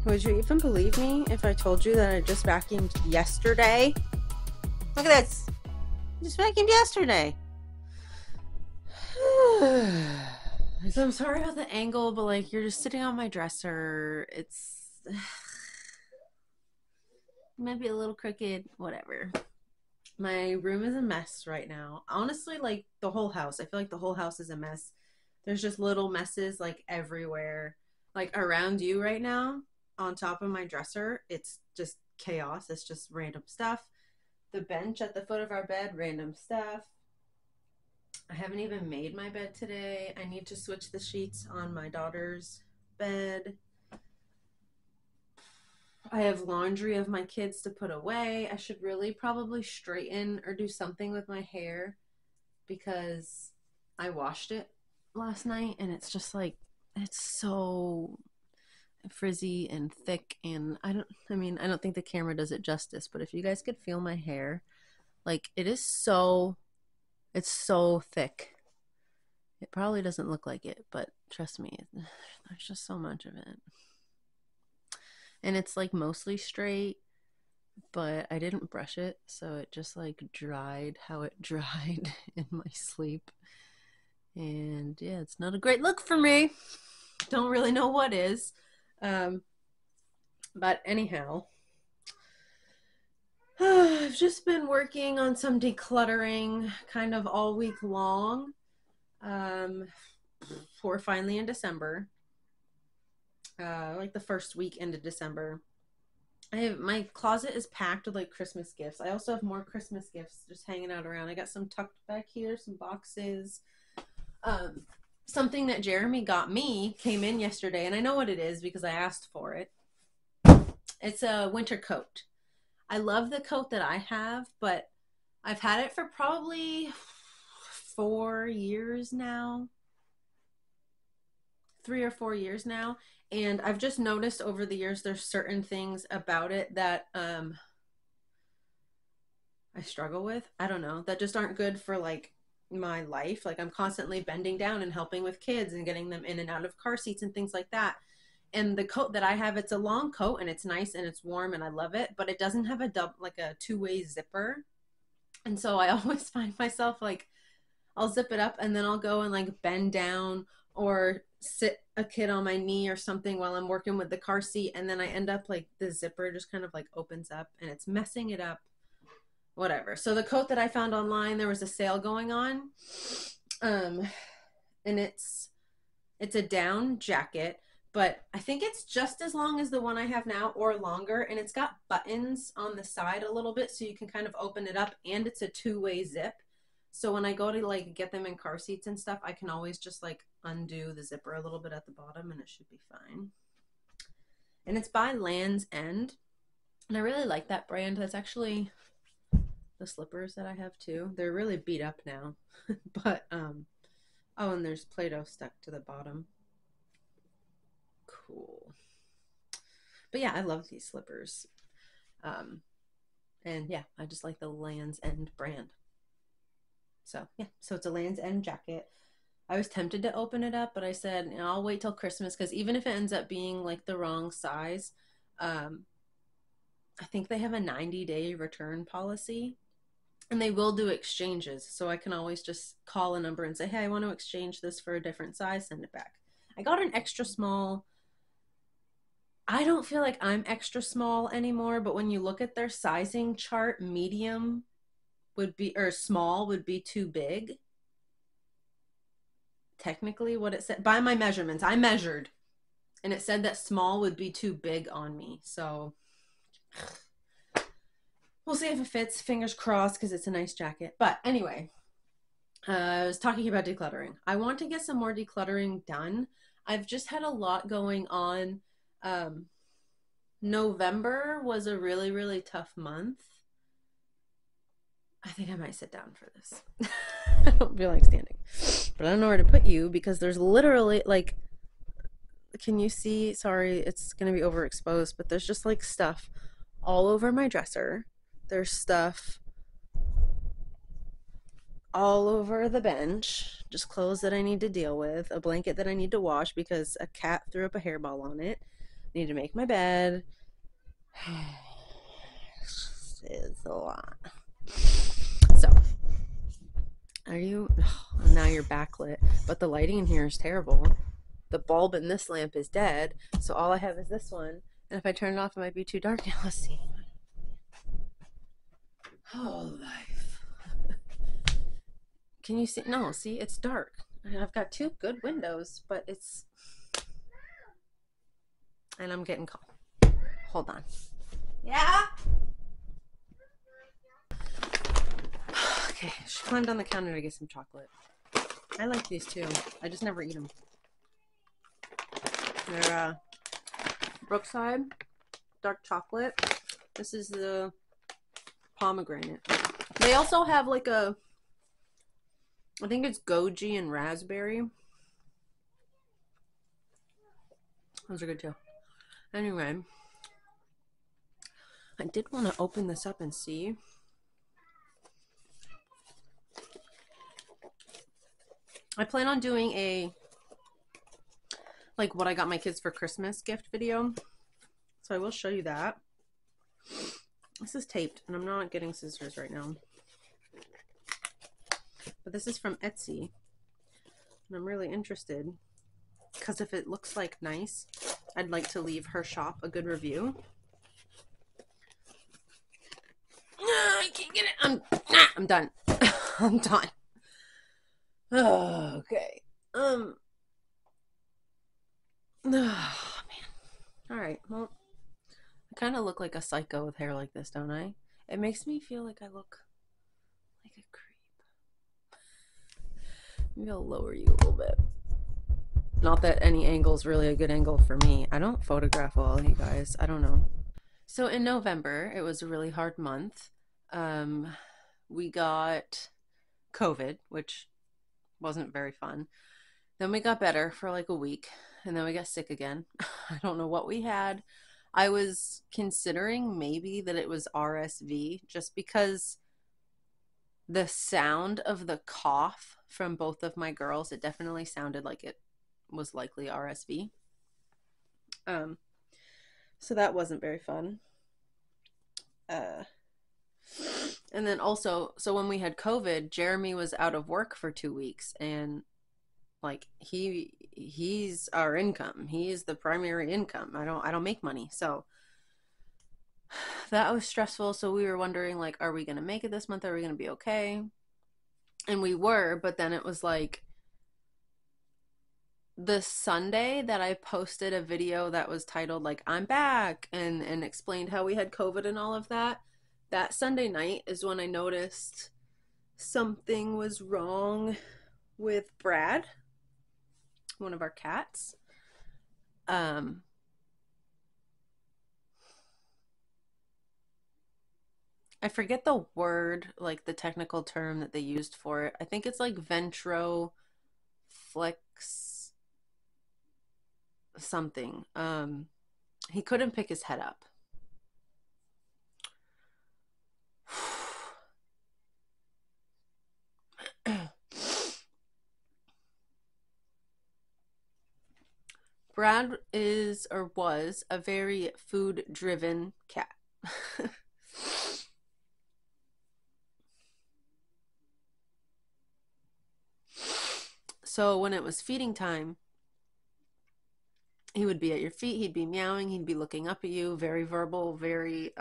Would you even believe me if I told you that I just vacuumed yesterday? Look at this. I just vacuumed yesterday. So I'm sorry about the angle, but like you're just sitting on my dresser. It's might be a little crooked, whatever. My room is a mess right now. Honestly, like the whole house. I feel like the whole house is a mess. There's just little messes like everywhere. Like around you right now, on top of my dresser, it's just chaos. It's just random stuff. The bench at the foot of our bed, random stuff. I haven't even made my bed today. I need to switch the sheets on my daughter's bed. I have laundry of my kids to put away. I should really probably straighten or do something with my hair because I washed it last night and it's just like, it's so frizzy and thick, and I don't think the camera does it justice, but if you guys could feel my hair, like it's so thick. It probably doesn't look like it, but trust me, there's just so much of it. And it's like mostly straight, but I didn't brush it, so it just like dried how it dried in my sleep. And yeah, it's not a great look for me. Don't really know what is. But anyhow, I've just been working on some decluttering kind of all week long. We're finally in December. Like the first week into December. My closet is packed with like Christmas gifts. I also have more Christmas gifts just hanging out around. I got some tucked back here, some boxes. Something that Jeremy got me came in yesterday, and I know what it is because I asked for it. It's a winter coat. I love the coat that I have, but I've had it for probably 4 years now. 3 or 4 years now. And I've just noticed over the years there's certain things about it that I struggle with. I don't know, that just aren't good for like my life. Like I'm constantly bending down and helping with kids and getting them in and out of car seats and things like that. And the coat that I have, it's a long coat and it's nice and it's warm and I love it, but it doesn't have a two-way zipper. And so I always find myself like I'll zip it up and then I'll go and like bend down or sit a kid on my knee or something while I'm working with the car seat, and then I end up like the zipper just kind of like opens up and it's messing it up. Whatever. So the coat that I found online, there was a sale going on. And it's a down jacket, but I think it's just as long as the one I have now or longer, and it's got buttons on the side a little bit so you can kind of open it up, and it's a two-way zip. So when I go to like get them in car seats and stuff, I can always just like undo the zipper a little bit at the bottom and it should be fine. And it's by Land's End. And I really like that brand. That's actually the slippers that I have too. They're really beat up now. But oh, and there's Play-Doh stuck to the bottom. Cool. But yeah, I love these slippers. And yeah, I just like the Land's End brand. So yeah, so it's a Land's End jacket. I was tempted to open it up, but I said, you know, I'll wait till Christmas because even if it ends up being like the wrong size, I think they have a 90-day return policy, and they will do exchanges. So I can always just call a number and say, hey, I want to exchange this for a different size, send it back. I got an extra small. I don't feel like I'm extra small anymore, but when you look at their sizing chart, medium would be, or small would be too big. Technically what it said by my measurements, I measured and it said that small would be too big on me. So we'll see if it fits, fingers crossed, because it's a nice jacket. But anyway, I was talking about decluttering. I want to get some more decluttering done. I've just had a lot going on. November was a really, really tough month. I think I might sit down for this. I don't feel like standing, but I don't know where to put you because there's literally like, can you see? Sorry, it's going to be overexposed, but there's just like stuff all over my dresser. There's stuff all over the bench, just clothes that I need to deal with, a blanket that I need to wash because a cat threw up a hairball on it. Need to make my bed. It's a lot. So, are you? Oh, now you're backlit, but the lighting in here is terrible. The bulb in this lamp is dead, so all I have is this one. And if I turn it off, it might be too dark now. Let's see. Oh, life. Can you see? No, see, it's dark. I've got two good windows, but it's. And I'm getting cold. Hold on. Yeah? Okay, she climbed on the counter to get some chocolate. I like these too. I just never eat them. They're Brookside dark chocolate. This is the pomegranate. They also have like a, I think it's goji and raspberry. Those are good too. Anyway, I did want to open this up and see. I plan on doing a, like, what I got my kids for Christmas gift video. So I will show you that. This is taped, and I'm not getting scissors right now. But this is from Etsy. And I'm really interested. Because if it looks like nice, I'd like to leave her shop a good review. I can't get it. I'm done. I'm done. Oh, okay. Oh, man. All right. Well, I kind of look like a psycho with hair like this, don't I? It makes me feel like I look like a creep. Maybe I'll lower you a little bit. Not that any angle is really a good angle for me. I don't photograph well, you guys. I don't know. So in November, it was a really hard month. We got COVID, which wasn't very fun. Then we got better for like a week, and then we got sick again. I don't know what we had. I was considering maybe that it was RSV, just because the sound of the cough from both of my girls, it definitely sounded like it was likely RSV. So that wasn't very fun. And then also, so when we had COVID, Jeremy was out of work for 2 weeks, and like he's our income. He is the primary income. I don't make money. So that was stressful. So we were wondering, like, are we gonna make it this month? Are we gonna be okay? And we were, but then it was like the Sunday that I posted a video that was titled like I'm back and explained how we had COVID and all of that. That Sunday night is when I noticed something was wrong with Brad, one of our cats. I forget the word, like the technical term that they used for it. I think it's like ventroflex something. He couldn't pick his head up. Brad is or was a very food driven cat. So when it was feeding time, he would be at your feet, he'd be meowing, he'd be looking up at you, very verbal, very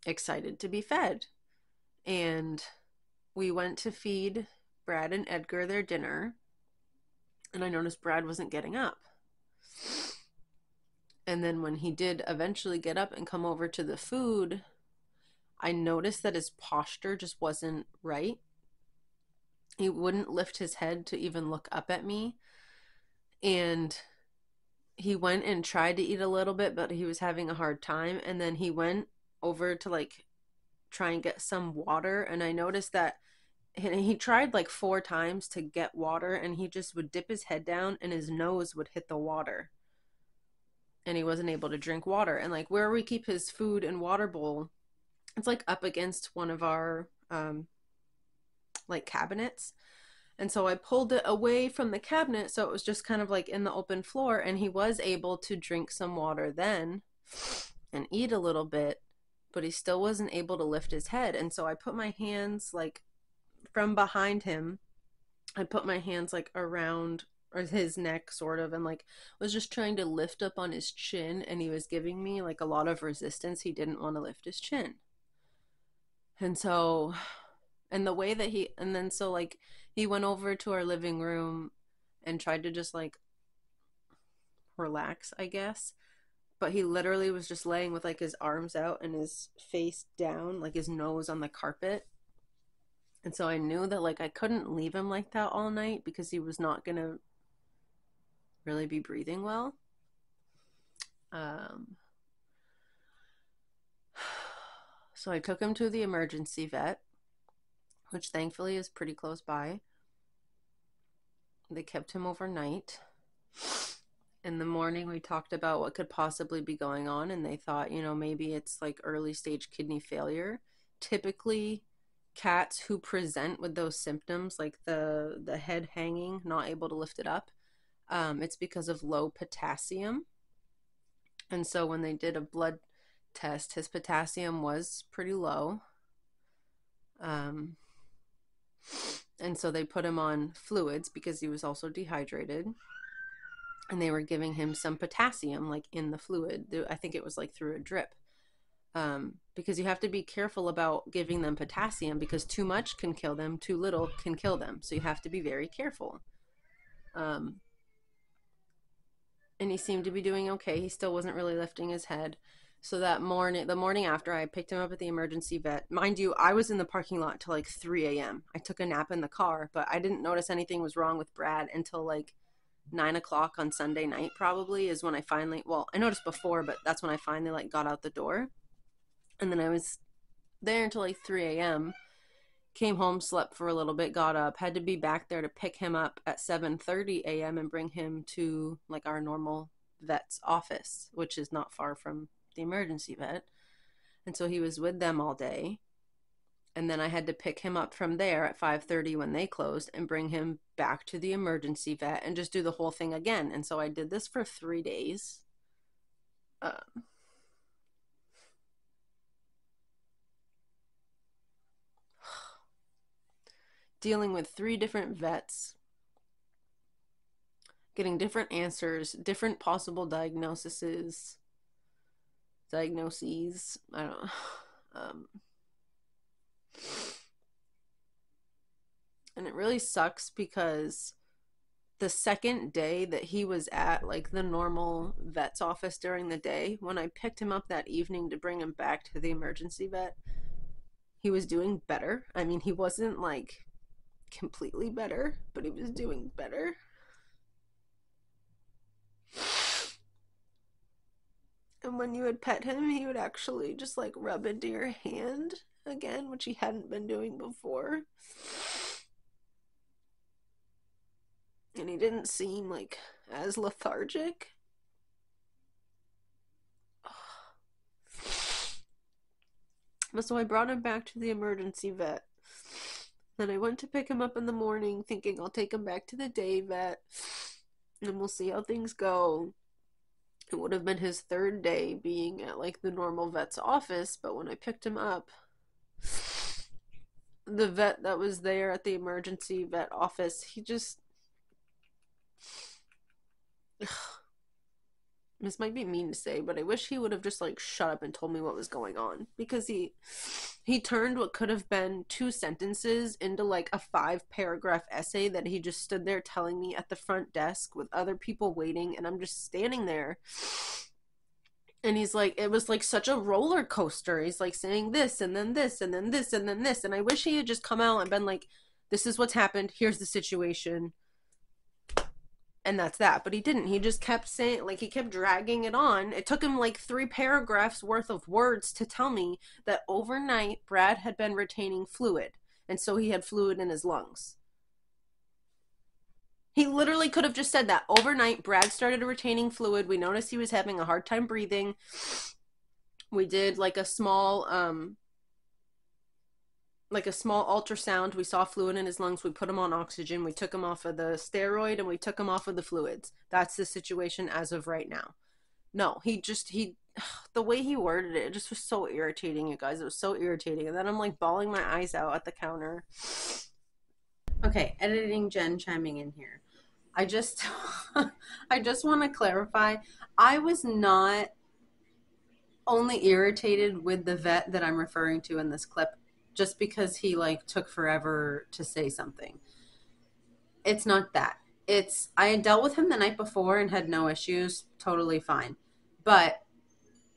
excited to be fed. And we went to feed Brad and Edgar their dinner, and I noticed Brad wasn't getting up. And then when he did eventually get up and come over to the food, I noticed that his posture just wasn't right. He wouldn't lift his head to even look up at me. And he went and tried to eat a little bit, but he was having a hard time. And then he went over to like try and get some water. And I noticed that he tried like 4 times to get water, and he just would dip his head down and his nose would hit the water. And he wasn't able to drink water. And like where we keep his food and water bowl, it's like up against one of our like cabinets. And so I pulled it away from the cabinet so it was just kind of like in the open floor, and he was able to drink some water then and eat a little bit, but he still wasn't able to lift his head. And so I put my hands like from behind him. I put my hands like around or his neck sort of, and like was just trying to lift up on his chin, and he was giving me like a lot of resistance. He didn't want to lift his chin. And so, and the way that he, and then so like he went over to our living room and tried to just like relax, I guess. But he literally was just laying with like his arms out and his face down, like his nose on the carpet. And so I knew that like I couldn't leave him like that all night because he was not gonna really be breathing well. Um, so I took him to the emergency vet, which thankfully is pretty close by. They kept him overnight. In the morning, we talked about what could possibly be going on, and they thought, you know, maybe it's like early stage kidney failure. Typically, cats who present with those symptoms, like the head hanging, not able to lift it up, it's because of low potassium. And so when they did a blood test, his potassium was pretty low. And so they put him on fluids because he was also dehydrated. And they were giving him some potassium like in the fluid. I think it was like through a drip. Because you have to be careful about giving them potassium because too much can kill them, too little can kill them. So you have to be very careful. And he seemed to be doing okay. He still wasn't really lifting his head. So that morning, the morning after, I picked him up at the emergency vet. Mind you, I was in the parking lot till like 3 a.m. I took a nap in the car, but I didn't notice anything was wrong with Brad until like 9 o'clock on Sunday night, probably, is when I finally, well, I noticed before, but that's when I finally like got out the door. And then I was there until like 3 a.m. Came home, slept for a little bit, got up, had to be back there to pick him up at 7:30 a.m. and bring him to like our normal vet's office, which is not far from the emergency vet. And so he was with them all day. And then I had to pick him up from there at 5:30 when they closed and bring him back to the emergency vet and just do the whole thing again. And so I did this for 3 days. Dealing with 3 different vets, getting different answers, different possible diagnoses. I don't know. And it really sucks because the second day that he was at like the normal vet's office during the day, when I picked him up that evening to bring him back to the emergency vet, he was doing better. I mean, he wasn't like completely better, but he was doing better. And when you would pet him, he would actually just like rub into your hand again, which he hadn't been doing before. And he didn't seem like as lethargic. But so I brought him back to the emergency vet. Then I went to pick him up in the morning thinking I'll take him back to the day vet and we'll see how things go. It would have been his 3rd day being at like the normal vet's office, but when I picked him up, the vet that was there at the emergency vet office, he just, this might be mean to say, but I wish he would have just like shut up and told me what was going on, because he turned what could have been 2 sentences into like a 5-paragraph essay that he just stood there telling me at the front desk with other people waiting, and I'm just standing there. And he's like, it was like such a roller coaster. He's like saying this and then this and then this and then this. And I wish he had just come out and been like, this is what's happened. Here's the situation. And that's that. But he didn't. He just kept saying, like, he kept dragging it on. It took him like 3 paragraphs worth of words to tell me that overnight Brad had been retaining fluid. And so he had fluid in his lungs. He literally could have just said that. Overnight, Brad started retaining fluid. We noticed he was having a hard time breathing. We did like a small like a small ultrasound. We saw fluid in his lungs. We put him on oxygen. We took him off of the steroid and we took him off of the fluids. That's the situation as of right now. No, he the way he worded it, it just was so irritating, you guys. It was so irritating. And then I'm like bawling my eyes out at the counter. Okay, editing Jen chiming in here. I just I just want to clarify. I was not only irritated with the vet that I'm referring to in this clip just because he like took forever to say something. It's not that. It's I had dealt with him the night before and had no issues, totally fine. But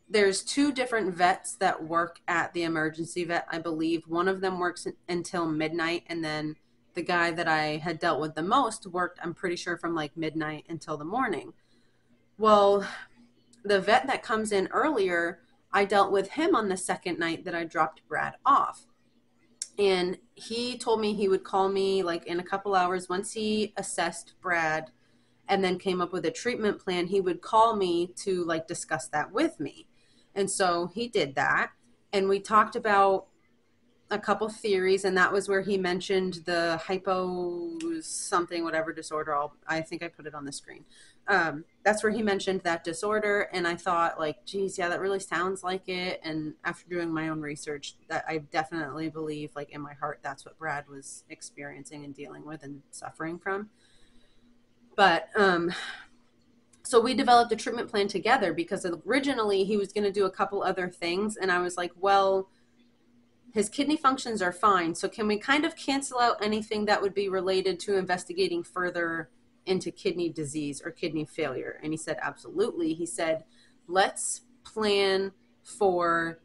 there's two different vets that work at the emergency vet, I believe. One of them works until midnight, and then the guy that I had dealt with the most worked, I'm pretty sure, from like midnight until the morning. Well, the vet that comes in earlier, I dealt with him on the second night that I dropped Brad off. And he told me he would call me like in a couple hours once he assessed Brad and then came up with a treatment plan. He would call me to like discuss that with me. And so he did that. And we talked about a couple theories, and that was where he mentioned the hypo something whatever disorder. I think I put it on the screen. That's where he mentioned that disorder, and I thought like, geez, yeah, that really sounds like it. And after doing my own research, that I definitely believe, like in my heart, that's what Brad was experiencing and dealing with and suffering from. But so we developed a treatment plan together because originally he was going to do a couple other things, and I was like, well, his kidney functions are fine, so can we kind of cancel out anything that would be related to investigating further into kidney disease or kidney failure? And he said, absolutely. He said, let's plan for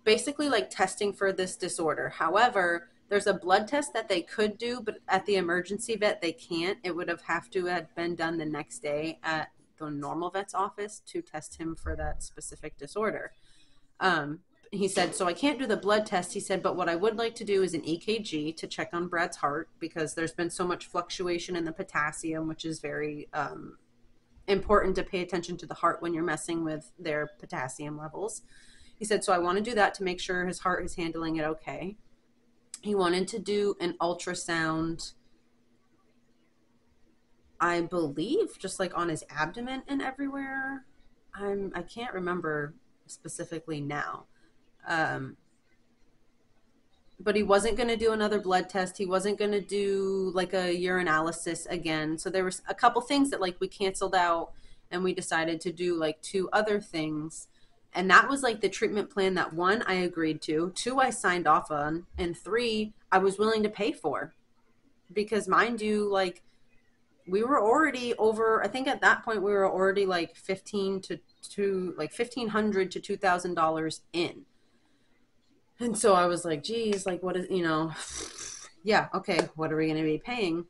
basically like testing for this disorder. However, there's a blood test that they could do, but at the emergency vet, they can't. It would have to have been done the next day at the normal vet's office to test him for that specific disorder. He said, so I can't do the blood test. He said, but what I would like to do is an EKG to check on Brad's heart because there's been so much fluctuation in the potassium, which is very important to pay attention to the heart when you're messing with their potassium levels. He said, so I want to do that to make sure his heart is handling it okay. He wanted to do an ultrasound, I believe, just like on his abdomen and everywhere. I can't remember specifically now. But he wasn't going to do another blood test. He wasn't going to do like a urinalysis again. So there was a couple things that like we canceled out, and we decided to do like two other things. And that was like the treatment plan that one, I agreed to, two, I signed off on, and three, I was willing to pay for. Because mind you, like we were already over, I think at that point we were already like $1,500 to $2,000 in. And so I was like, geez, like what is, yeah, okay, what are we going to be paying?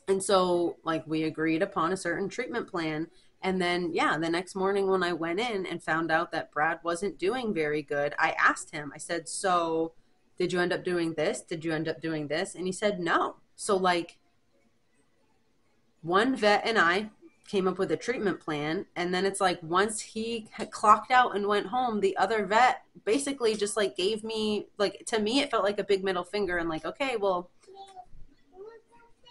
And so like we agreed upon a certain treatment plan. And then, yeah, the next morning when I went in and found out that Brad wasn't doing very good, I asked him, I said, so did you end up doing this? Did you end up doing this? And he said, no. So like one vet and I came up with a treatment plan, and then it's like once he had clocked out and went home, the other vet basically just like gave me, like, to me it felt like a big middle finger and like, okay, well,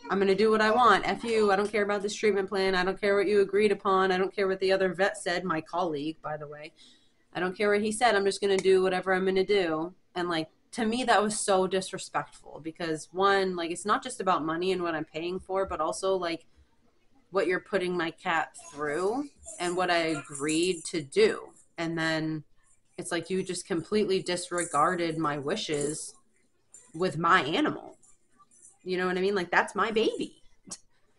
I'm going to do what I want. F you. I don't care about this treatment plan. I don't care what you agreed upon. I don't care what the other vet said, my colleague, by the way. I don't care what he said. I'm just going to do whatever I'm going to do. And like, to me, that was so disrespectful because one, like, it's not just about money and what I'm paying for, but also like what you're putting my cat through and what I agreed to do. And then it's like you just completely disregarded my wishes with my animal. You know what I mean? Like that's my baby.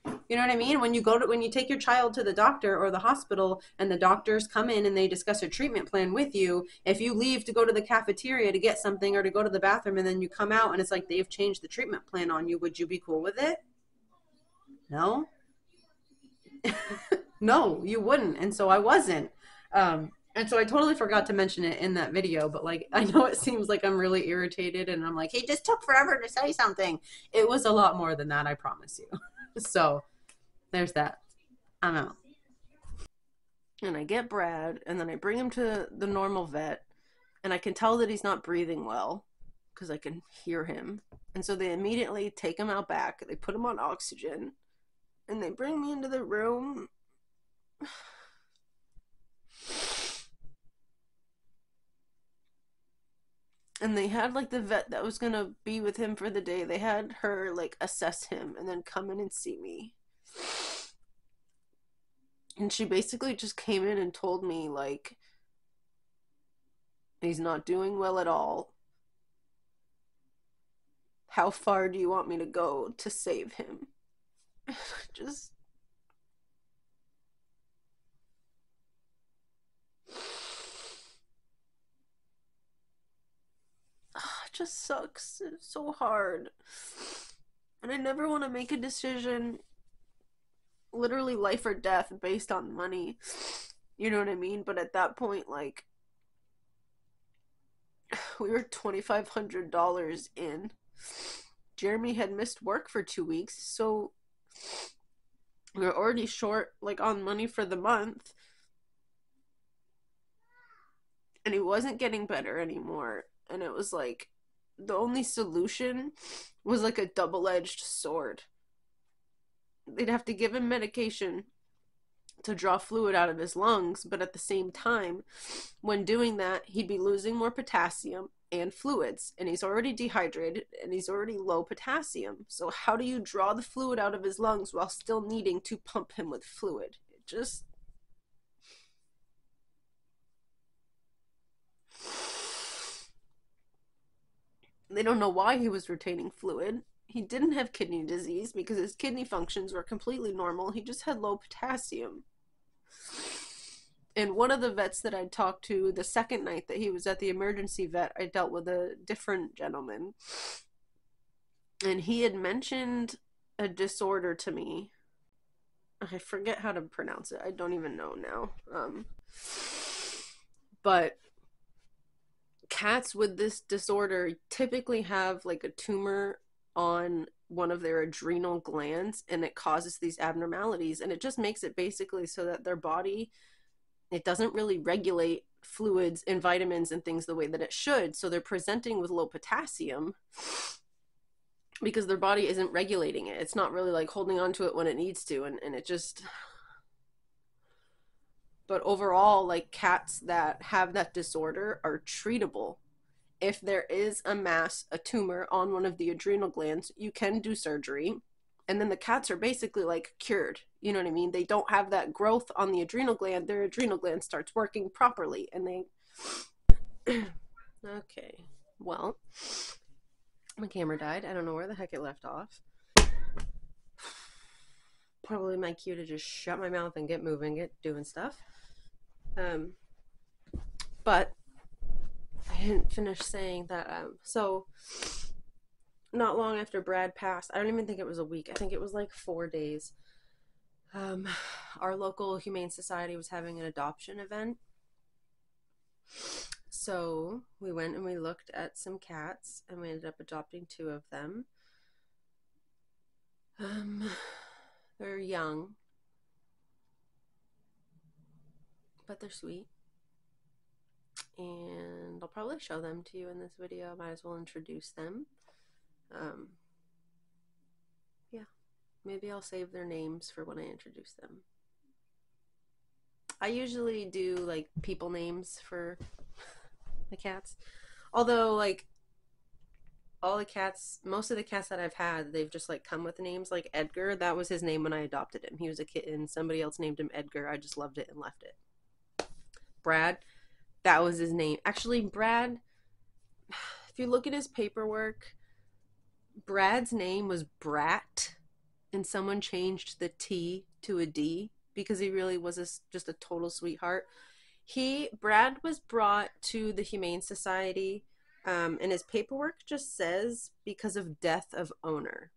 You know what I mean? When you take your child to the doctor or the hospital and the doctors come in and they discuss a treatment plan with you, if you leave to go to the cafeteria to get something or to go to the bathroom and then you come out and it's like they've changed the treatment plan on you, would you be cool with it? No? No, you wouldn't. And so I wasn't. And so I totally forgot to mention it in that video, but like, I know it seems like I'm really irritated and I'm like, he just took forever to say something. It was a lot more than that, I promise you. So there's that. I'm out. And I get Brad and then I bring him to the normal vet and I can tell that he's not breathing well because I can hear him. And so they immediately take him out back. They put him on oxygen. And they bring me into the room. And they had like the vet that was gonna be with him for the day. They had her like assess him and then come in and see me. And she basically just came in and told me like, he's not doing well at all. How far do you want me to go to save him? Just it just sucks. It's so hard. And I never want to make a decision, literally life or death, based on money. You know what I mean? But at that point, like, we were $2,500 in. Jeremy had missed work for 2 weeks, so we were already short, like, on money for the month. And he wasn't getting better anymore. And it was like, the only solution was like a double-edged sword. They'd have to give him medication to draw fluid out of his lungs, but at the same time, when doing that, he'd be losing more potassium and fluids, and he's already dehydrated and he's already low potassium. So how do you draw the fluid out of his lungs while still needing to pump him with fluid? It just... They don't know why he was retaining fluid. He didn't have kidney disease because his kidney functions were completely normal. He just had low potassium. And one of the vets that I talked to the second night that he was at the emergency vet, I dealt with a different gentleman. And he had mentioned a disorder to me. I forget how to pronounce it. I don't even know now. But cats with this disorder typically have like a tumor on one of their adrenal glands, and it causes these abnormalities, and it just makes it basically so that their body, it doesn't really regulate fluids and vitamins and things the way that it should. So they're presenting with low potassium because their body isn't regulating it. It's not really like holding on to it when it needs to, and it just... But overall, like, cats that have that disorder are treatable. If there is a mass, a tumor on one of the adrenal glands, you can do surgery. And then the cats are basically like cured. You know what I mean? They don't have that growth on the adrenal gland. Their adrenal gland starts working properly and they... Okay. Well, my camera died. I don't know where the heck it left off. Probably my cue to just shut my mouth and get moving, get doing stuff. But I didn't finish saying that. So not long after Brad passed, I don't even think it was a week. I think it was like 4 days. Our local Humane Society was having an adoption event. So we went and we looked at some cats, and we ended up adopting 2 of them. They're young, but they're sweet. And I'll probably show them to you in this video. I might as well introduce them. Yeah, maybe I'll save their names for when I introduce them. I usually do like people names for the cats. Although, like, all the cats, most of the cats that I've had, they've just like come with names. Like Edgar, that was his name when I adopted him. He was a kitten. Somebody else named him Edgar. I just loved it and left it. Brad, that was his name. Actually, Brad, if you look at his paperwork, Brad's name was Brat, and someone changed the T to a D because he really was just a total sweetheart. Brad was brought to the Humane Society, and his paperwork just says because of death of owner.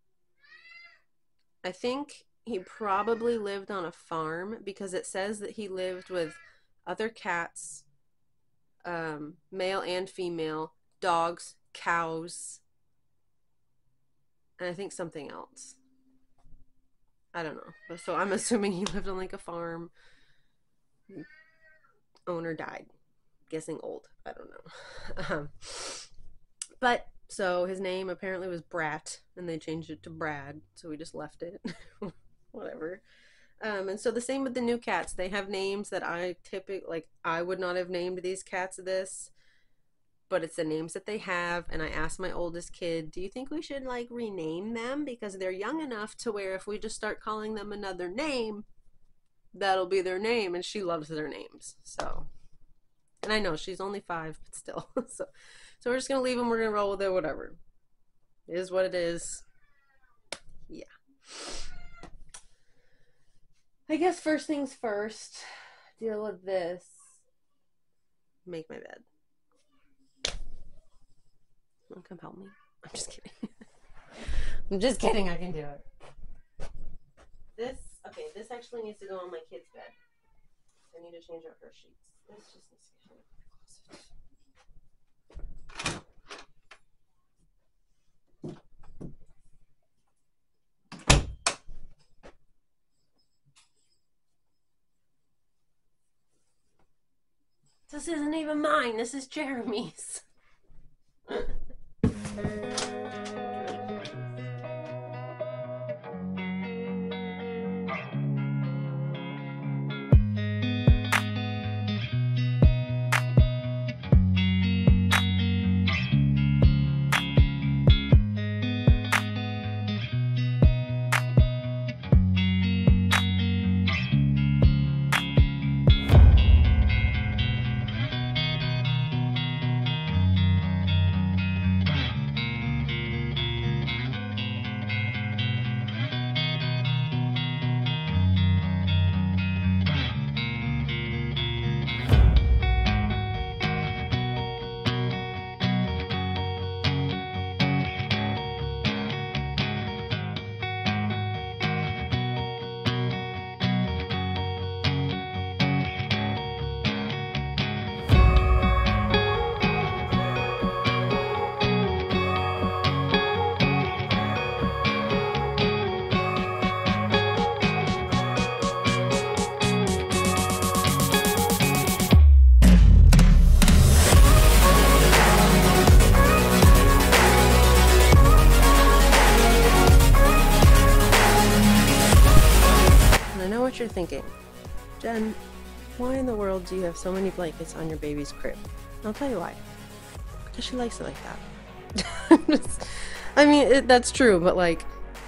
I think he probably lived on a farm because it says that he lived with other cats, male and female, dogs, cows, and I think something else. I don't know. So I'm assuming he lived on like a farm. Owner died. Guessing old. I don't know. But So his name apparently was Brat, and they changed it to Brad, so we just left it. Whatever. And so the same with the new cats. They have names that I typically, like, I would not have named these cats this, but it's the names that they have. And I asked my oldest kid, do you think we should like rename them? Because they're young enough to where if we just start calling them another name, that'll be their name. And she loves their names. So, and I know she's only 5, but still. So we're just going to leave them. We're going to roll with it, whatever. It is what it is. Yeah. I guess first things first, deal with this. Make my bed. Come help me. I'm just kidding. I'm just kidding. I can do it. This actually needs to go on my kid's bed. I need to change out her sheets. This just needs to go in the closet. This isn't even mine. This is Jeremy's. You're thinking, Jen, why in the world do you have so many blankets on your baby's crib? I'll tell you why. Because she likes it like that. I mean, that's true, but like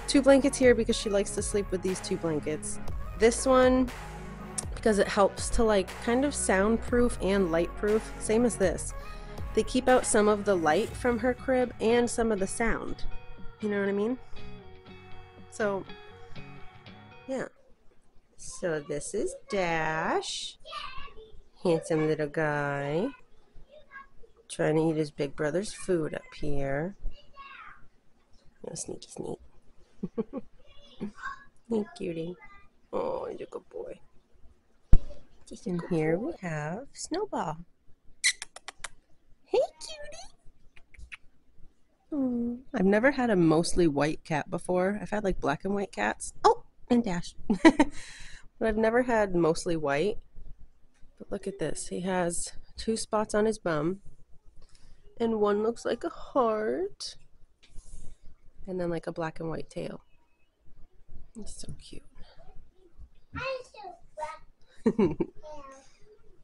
2 blankets here because she likes to sleep with these 2 blankets. This one because it helps to like kind of soundproof and lightproof, same as this. They keep out some of the light from her crib and some of the sound. You know what I mean? So, yeah. So this is Dash, handsome little guy, trying to eat his big brother's food up here. Oh, sneaky sneak. Hey, cutie. Oh, he's a good boy. And here we have Snowball. Hey, cutie. I've never had a mostly white cat before. I've had like black and white cats. Oh, and Dash. But I've never had mostly white. But look at this. He has 2 spots on his bum. And one looks like a heart. And then like a black and white tail. It's so cute. I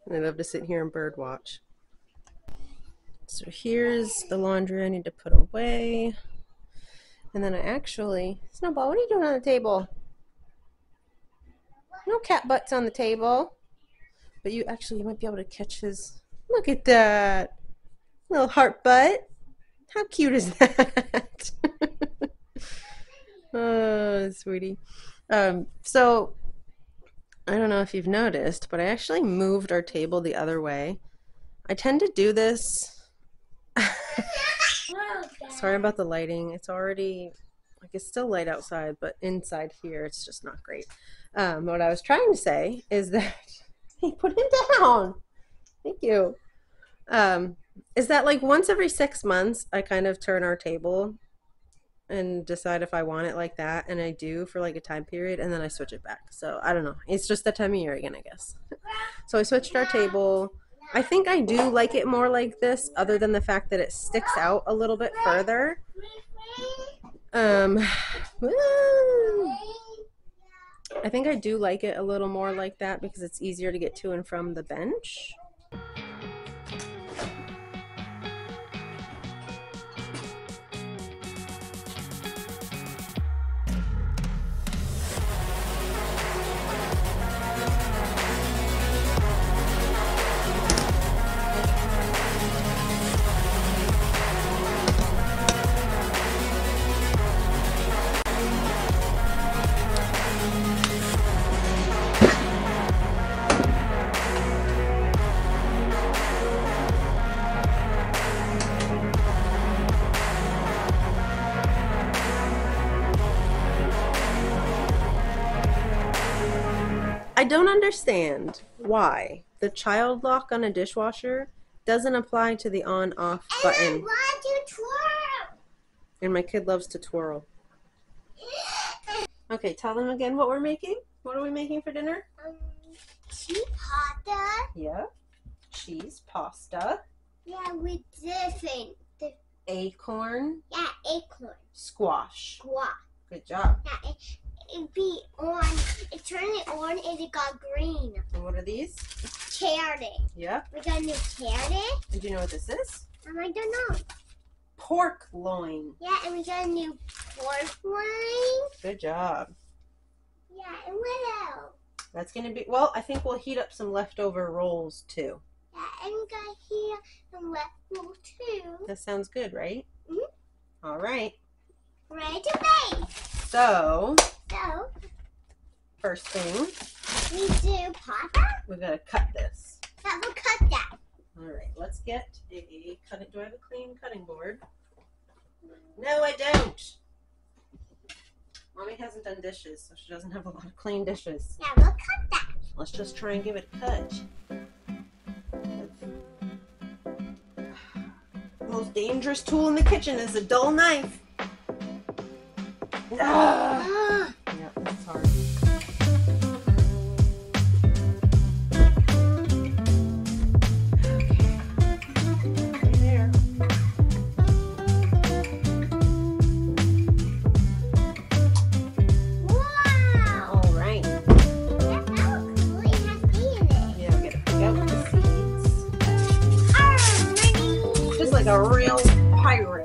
love to sit here and bird watch. So here's the laundry I need to put away. And then I actually... Snowball, what are you doing on the table? No cat butts on the table. But you might be able to catch his... Look at that. Little heart butt. How cute is that? Oh, sweetie. So, I don't know if you've noticed, but I actually moved our table the other way. I tend to do this... Sorry about the lighting. It's already... Like, it's still light outside, but inside here, it's just not great. What I was trying to say is that, hey, put him down. Thank you. Is that like once every 6 months, I kind of turn our table and decide if I want it like that, and I do for like a time period, and then I switch it back. So I don't know. It's just that time of year again, I guess. So I switched our table. I think I do like it more like this, other than the fact that it sticks out a little bit further. I think I do like it a little more like that because it's easier to get to and from the bench. I don't understand why the child lock on a dishwasher doesn't apply to the on-off button. And my kid loves to twirl. Okay, tell them again what we're making. What are we making for dinner? Cheese pasta. Yeah, cheese pasta. Yeah, with different. Acorn. Yeah, acorn. Squash. Squash. Good job. Yeah, it be on. It turned it on and it got green. And what are these? Carrot. Yeah. We got a new carrot. Did you know what this is? I don't know. Pork loin. Yeah, and we got a new pork loin. Good job. Yeah, and what else? That's gonna be, well, I think we'll heat up some leftover rolls too. Yeah, and we got here some leftover too. That sounds good, right? Mm-hmm. All right. Ready to bake. So, first thing, we do pasta. we gotta cut this. Yeah, we'll cut that. All right, let's get a cut it. Do I have a clean cutting board? No, I don't. Mommy hasn't done dishes, so she doesn't have a lot of clean dishes. Yeah, we'll cut that. Let's just try and give it a cut. The most dangerous tool in the kitchen is a dull knife. Ah. Yeah, that's hard. Like a real pirate.